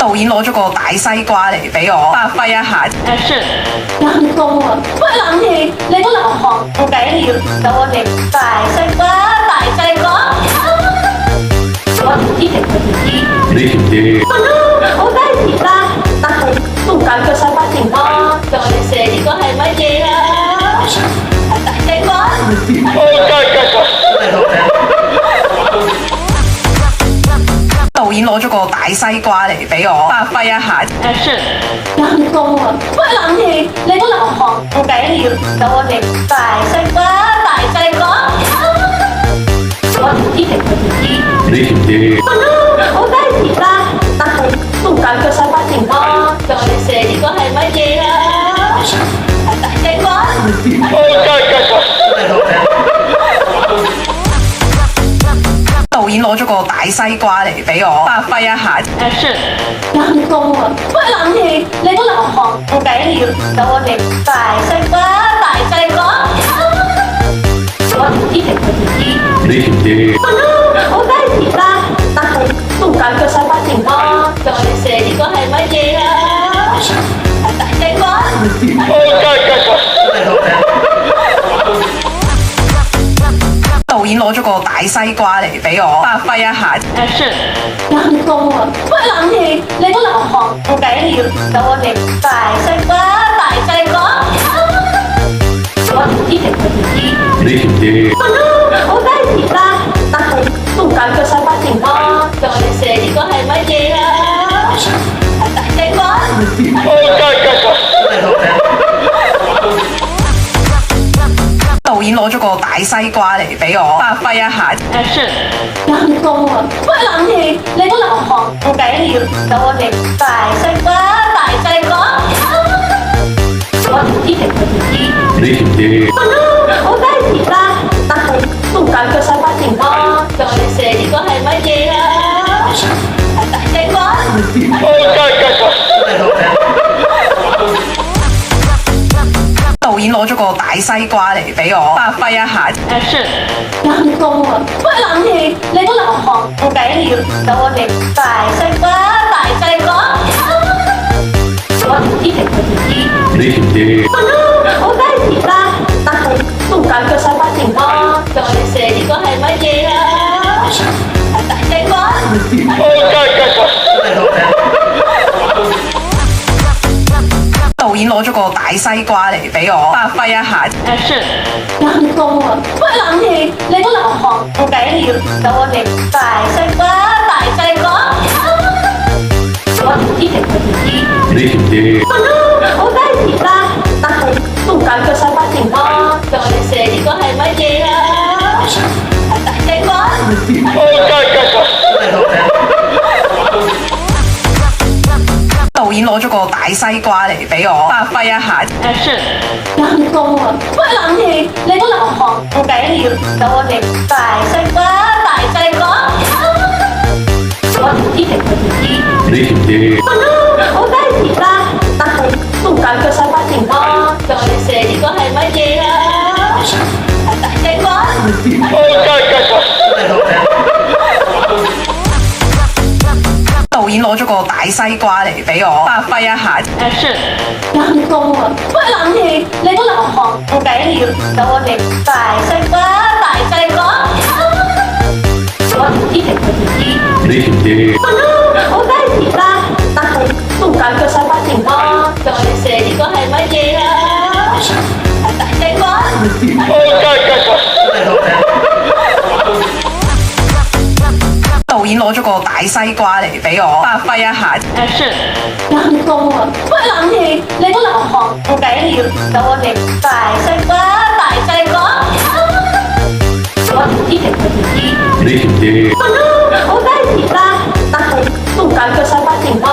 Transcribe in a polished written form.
導演攞咗個大西瓜嚟俾我發揮一下。Action！ 人工啊，開冷氣你都流汗，冇計了，到我哋大西瓜，大西瓜。我條啲停佢條啲，呢條啲好低時啦，但係都唔解決晒不停咯。再射呢個係乜嘢啊？係大西瓜。導演攞咗個大西瓜嚟俾我發揮一下。Action！ 人工啊，開冷氣你都流汗，冇計了，到我哋大西瓜，大西瓜。我條啲停佢條啲，呢條啲好低時啦，但係都唔解決晒不停咯。再射呢個係乜嘢啊？係大西瓜。導演攞咗個大西瓜嚟俾我發揮一下。Action！ 人工啊，開冷氣你都流汗，冇計了，到我哋大西瓜，大西瓜。我條啲停佢條啲，呢條啲好低時啦，但係都唔解決晒不停咯。再射呢個係乜嘢啊？係大西瓜。導演攞咗個大西瓜嚟俾我發揮一下。Action！ 人工啊，開冷氣你都流汗，冇計了，到我哋大西瓜，大西瓜。我條啲停佢條啲，呢條啲好低時啦，但係都唔解決晒不停咯。再射呢個係乜嘢啊？係大西瓜。導演攞咗個大西瓜嚟俾我發揮一下。Action！ 人工啊，開冷氣你都流汗，冇計了，到我哋大西瓜，大西瓜。我條啲停佢條啲，呢條啲好低時啦，但係都唔解決晒不停咯。再射呢個係乜嘢啊？係大西瓜。導演攞咗個大西瓜嚟俾我發揮一下。Action！ 人工啊，開冷氣你都流汗，冇計了，到我哋大西瓜，大西瓜。我條啲停佢條啲，呢條啲好低時啦，但係都唔解決晒不停咯。再射呢個係乜嘢啊？係大西瓜。導演攞咗個大西瓜嚟俾我發揮一下。Action！ 人工啊，開冷氣你都流汗，冇計了，到我哋大西瓜，大西瓜。我條啲停佢條啲，呢條啲好低時啦，但係都唔解決晒不停咯。再射呢個係乜嘢啊？係大西瓜。導演攞咗個大西瓜嚟俾我發揮一下。Action！ 人工啊，開冷氣你都流汗，冇計了，到我哋大西瓜，大西瓜。我條啲停佢條啲，呢條啲好低時啦，但係都唔解決晒不停咯。再射呢個係乜嘢啊？係大西瓜。導演攞咗個大西瓜嚟俾我發揮一下。Action！ 人工啊，開冷氣你都流汗，冇計了，到我哋大西瓜，大西瓜。我條啲停佢條啲，呢條啲好低時啦，但係都唔解決晒不停咯。再射呢個係乜嘢啊？係大西瓜。導演攞咗個大西瓜嚟俾我發揮一下。Action！ 人工啊，開冷氣你都流汗，冇計了，到我哋大西瓜，大西瓜。我條啲停佢條啲，呢條啲好低時啦，但係都唔解決晒不停咯。